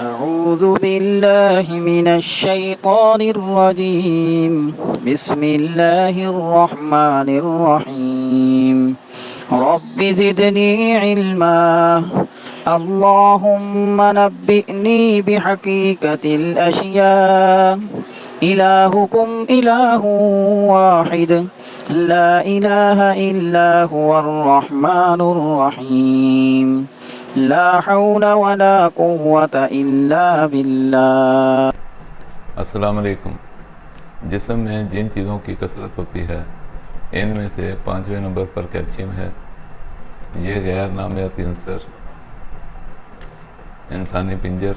أعوذ بالله من الشيطان الرجيم بسم الله الرحمن الرحيم رب زدني علما اللهم نبئني بحقيقة الأشياء إلهكم إله واحد لا إله إلا هو الرحمن الرحيم لا حول ولا قوة إلا بالله۔ السلام علیکم۔ جسم میں جن چیزوں کی کثرت ہوتی ہے ان میں سے 5ویں نمبر پر کیلشیم ہے۔ یہ غیر نامیاتی عنصر انسانی پنجر،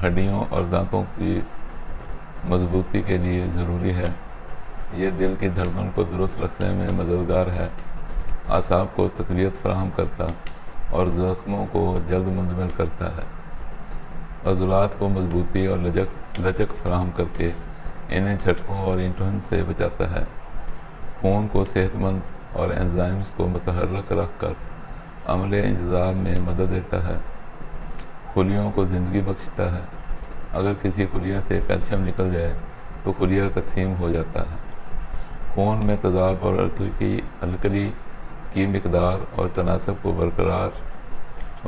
ہڈیوں اور دانتوں کی مضبوطی کے لیے ضروری ہے۔ یہ دل کی دھڑکن کو درست رکھنے میں مددگار ہے، اعصاب کو تقویت فراہم کرتا اور زخموں کو جلد منجمد کرتا ہے، عضلات کو مضبوطی اور لچک فراہم کر کے انہیں جھٹکوں اور اینٹھن سے بچاتا ہے، خون کو صحت مند اور انزائمز کو متحرک رکھ کر عمل انتظام میں مدد دیتا ہے، خلیوں کو زندگی بخشتا ہے۔ اگر کسی خلیہ سے کیلشیم نکل جائے تو خلیہ تقسیم ہو جاتا ہے۔ خون میں تیزاب اور الکلی کی مقدار اور تناسب کو برقرار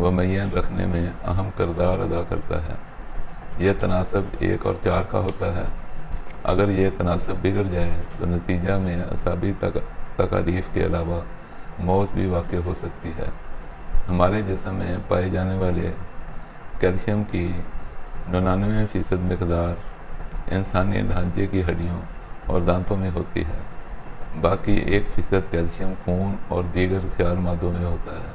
و معین رکھنے میں اہم کردار ادا کرتا ہے۔ یہ تناسب 1 اور 4 کا ہوتا ہے۔ اگر یہ تناسب بگڑ جائے تو نتیجہ میں اعصابی تکالیف کے علاوہ موت بھی واقع ہو سکتی ہے۔ ہمارے جسم میں پائے جانے والے کیلشیم کی 99% مقدار انسانی ڈھانچے کی ہڈیوں اور دانتوں میں ہوتی ہے، باقی 1% کیلشیم خون اور دیگر سیال مادوں میں ہوتا ہے۔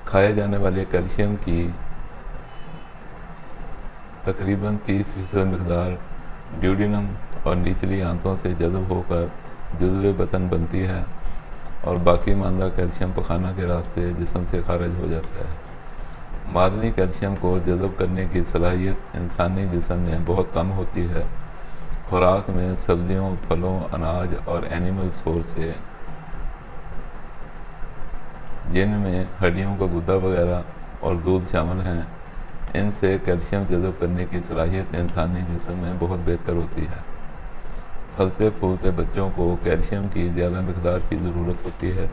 کھائے جانے والے کیلشیم کی تقریباً 30% مقدار ڈیوڈینم اور نچلی آنتوں سے جذب ہو کر جزو بدن بنتی ہے، اور باقی ماندہ کیلشیم پخانہ کے راستے جسم سے خارج ہو جاتا ہے۔ معدنی کیلشیم کو جذب کرنے کی صلاحیت انسانی جسم میں بہت کم ہوتی ہے۔ خوراک میں سبزیوں، پھلوں، اناج اور اینیمل سورس سے، جن میں ہڈیوں کا گدا وغیرہ اور دودھ شامل ہیں، ان سے کیلشیم جذب کرنے کی صلاحیت انسانی جسم میں بہت بہتر ہوتی ہے۔ پھلتے پھولتے بچوں کو کیلشیم کی زیادہ مقدار کی ضرورت ہوتی ہے،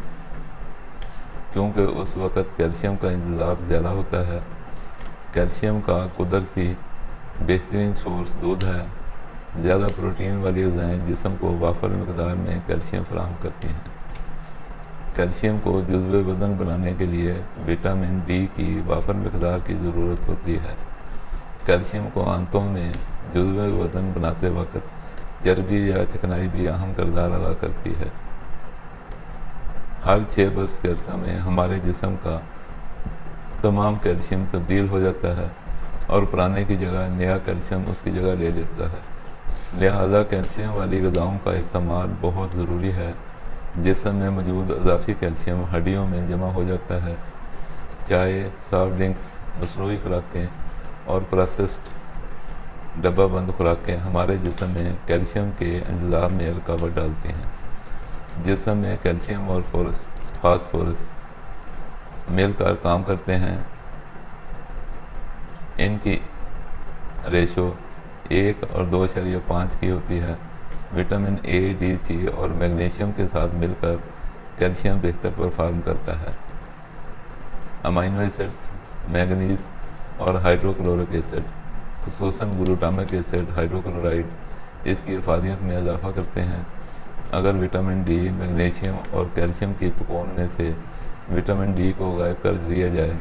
کیونکہ اس وقت کیلشیم کا انتظام زیادہ ہوتا ہے۔ کیلشیم کا قدرتی بہترین سورس دودھ ہے۔ زیادہ پروٹین والی غذائیں جسم کو وافر مقدار میں کیلشیم فراہم کرتی ہیں۔ کیلشیم کو جزو بدن بنانے کے لیے وٹامن ڈی کی وافر مقدار کی ضرورت ہوتی ہے۔ کیلشیم کو آنتوں میں جزو بدن بناتے وقت چربی یا چکنائی بھی اہم کردار ادا کرتی ہے۔ ہر 6 برس کے عرصہ میں ہمارے جسم کا تمام کیلشیم تبدیل ہو جاتا ہے اور پرانے کی جگہ نیا کیلشیم اس کی جگہ لے لیتا ہے۔ لہذا کیلشیم والی غذاؤں کا استعمال بہت ضروری ہے۔ جسم میں موجود اضافی کیلشیم ہڈیوں میں جمع ہو جاتا ہے۔ چائے، سافٹ ڈرنکس، مصنوعی خوراکیں اور پروسیسڈ ڈبہ بند خوراکیں ہمارے جسم میں کیلشیم کے انتظام میں رکاوٹ ڈالتی ہیں۔ جسم میں کیلشیم اور فاسفورس مل کر کام کرتے ہیں۔ ان کی ریشو 1 اور 2.5 کی ہوتی ہے۔ وٹامن اے، ڈی، سی اور میگنیشیم کے ساتھ مل کر کیلشیم بہتر پرفارم کرتا ہے۔ امینو ایسڈز، مینگنیز اور ہائیڈروکلورک ایسڈ، خصوصاً گلوٹامک ایسڈ ہائیڈروکلورائڈ، اس کی افادیت میں اضافہ کرتے ہیں۔ اگر وٹامن ڈی، میگنیشیم اور کیلشیم کی تکون میں سے وٹامن ڈی کو غائب کر دیا جائے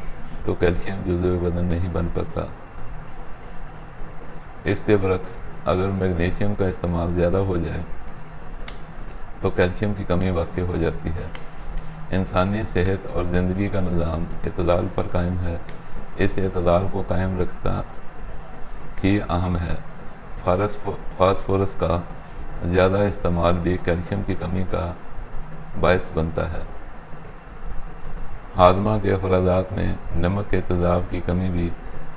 تو کیلشیم جزو بدن نہیں بن پاتا۔ اس کے برعکس اگر میگنیشیم کا استعمال زیادہ ہو جائے تو کیلشیم کی کمی واقع ہو جاتی ہے۔ انسانی صحت اور زندگی کا نظام اعتدال پر قائم ہے۔ اس اعتدال کو قائم رکھنا ہی اہم ہے۔ فاسفورس کا زیادہ استعمال بھی کیلشیم کی کمی کا باعث بنتا ہے۔ ہاضمہ کے افرازات میں نمک کے تیزاب کی کمی بھی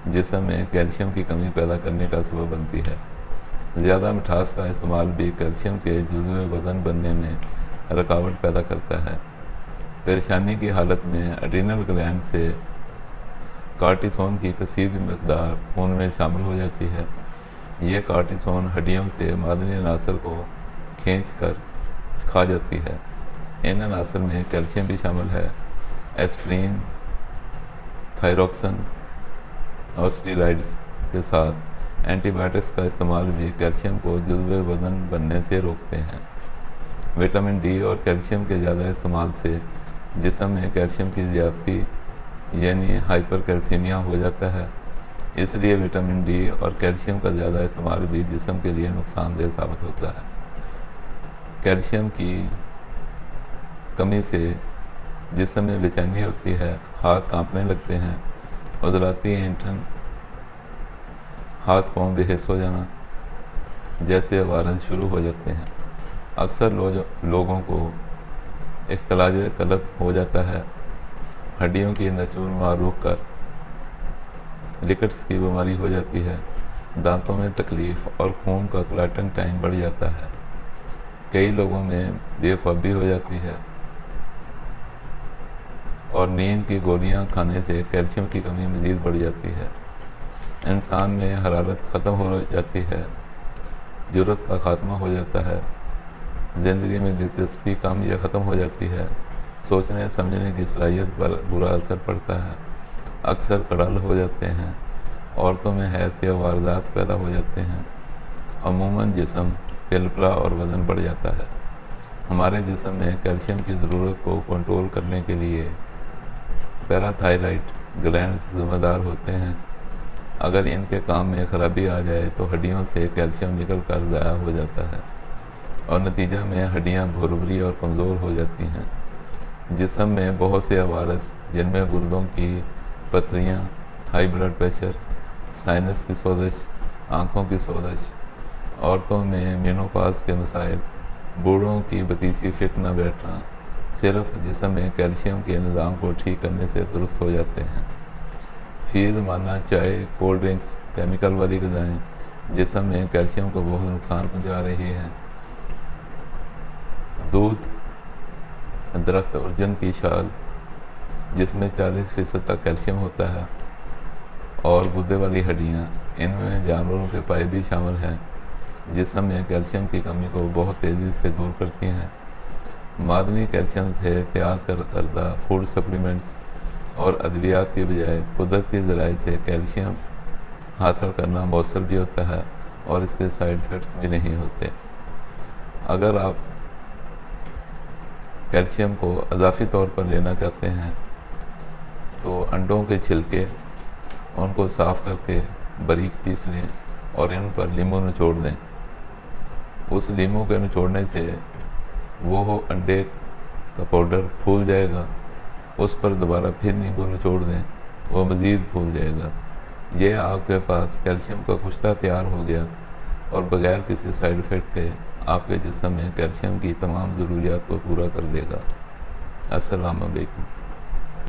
جسم میں کیلشیم کی کمی پیدا کرنے کا سبب بنتی ہے۔ زیادہ مٹھاس کا استعمال بھی کیلشیم کے جزو بدن بننے میں رکاوٹ پیدا کرتا ہے۔ پریشانی کی حالت میں ایڈرینل گلینڈ سے کارٹیسون کی کثیر مقدار خون میں شامل ہو جاتی ہے۔ یہ کارٹیسون ہڈیوں سے معدنی عناصر کو کھینچ کر کھا جاتی ہے۔ ان عناصر میں کیلشیم بھی شامل ہے۔ ایسپرین، تھائروکسن اور اسٹیرائڈز کے ساتھ اینٹی بایوٹکس کا استعمال بھی کیلشیم کو جزو بدن بننے سے روکتے ہیں۔ وٹامن ڈی اور کیلشیم کے زیادہ استعمال سے جسم میں کیلشیم کی زیادتی یعنی ہائپر کیلسیمیا ہو جاتا ہے۔ اس لیے وٹامن ڈی اور کیلشیم کا زیادہ استعمال بھی جسم کے لیے نقصان دہ ثابت ہوتا ہے۔ کیلشیم کی کمی سے جسم میں بے چینی ہوتی ہے، ہاتھ کانپنے لگتے ہیں، عضلاتی اینٹھن، ہاتھ پاؤں بے حس ہو جانا جیسے عوارض شروع ہو جاتے ہیں۔ اکثر لوگوں کو اختلاج قلب ہو جاتا ہے، ہڈیوں کی نشو و نما رک کر رکٹس کی بیماری ہو جاتی ہے، دانتوں میں تکلیف اور خون کا کلاٹنگ ٹائم بڑھ جاتا ہے۔ کئی لوگوں میں بے خوابی ہو جاتی ہے اور نیند کی گولیاں کھانے سے کیلشیم کی کمی مزید بڑھ جاتی ہے۔ انسان میں حرارت ختم ہو جاتی ہے، جرأت کا خاتمہ ہو جاتا ہے، زندگی میں دلچسپی کم یا ختم ہو جاتی ہے، سوچنے سمجھنے کی صلاحیت پر برا اثر پڑتا ہے، اکثر کڑل ہو جاتے ہیں، عورتوں میں حیض کے واردات پیدا ہو جاتے ہیں، عموماً جسم پلپلا اور وزن بڑھ جاتا ہے۔ ہمارے جسم میں کیلشیم کی ضرورت کو کنٹرول کرنے کے لیے پیراتھائرائڈ گلینڈز ذمہ دار ہوتے ہیں۔ اگر ان کے کام میں خرابی آ جائے تو ہڈیوں سے کیلشیم نکل کر ضائع ہو جاتا ہے اور نتیجہ میں ہڈیاں بھربھری اور کمزور ہو جاتی ہیں۔ جسم میں بہت سے عوارض جن میں گردوں کی پتھریاں، ہائی بلڈ پریشر، سائنس کی سوزش، آنکھوں کی سوزش، عورتوں میں مینوپاز کے مسائل، بوڑھوں کی بتیسی فٹ نہ بیٹھنا، صرف جسم میں کیلشیم کے نظام کو ٹھیک کرنے سے درست ہو جاتے ہیں۔ فی زمانہ چائے، کولڈ ڈرنکس، کیمیکل والی غذائیں جسم میں کیلشیم کو بہت نقصان پہنچا رہی ہیں۔ دودھ، درخت ارجن کی چھال جس میں 40% تک کیلشیم ہوتا ہے، اور گردے والی ہڈیاں، ان میں جانوروں کے پائے بھی شامل ہیں، جسم میں کیلشیم کی کمی کو بہت تیزی سے دور کرتی ہیں۔ معدنی کیلشیم سے تیار کردہ فوڈ سپلیمنٹس اور ادویات کی بجائے قدرتی ذرائع سے کیلشیم حاصل کرنا مؤثر بھی ہوتا ہے اور اس کے سائیڈ ایفیکٹس بھی نہیں ہوتے۔ اگر آپ کیلشیم کو اضافی طور پر لینا چاہتے ہیں تو انڈوں کے چھلکے ان کو صاف کر کے باریک پیس لیں اور ان پر لیموں نچوڑ دیں۔ اس لیموں کے نچوڑنے سے وہ انڈے کا پاؤڈر پھول جائے گا، اس پر دوبارہ پھر نیمبو نچوڑ دیں، وہ مزید پھول جائے گا۔ یہ آپ کے پاس کیلشیم کا کشتہ تیار ہو گیا اور بغیر کسی سائیڈ ایفیکٹ کے آپ کے جسم میں کیلشیم کی تمام ضروریات کو پورا کر دے گا۔ السلام علیکم۔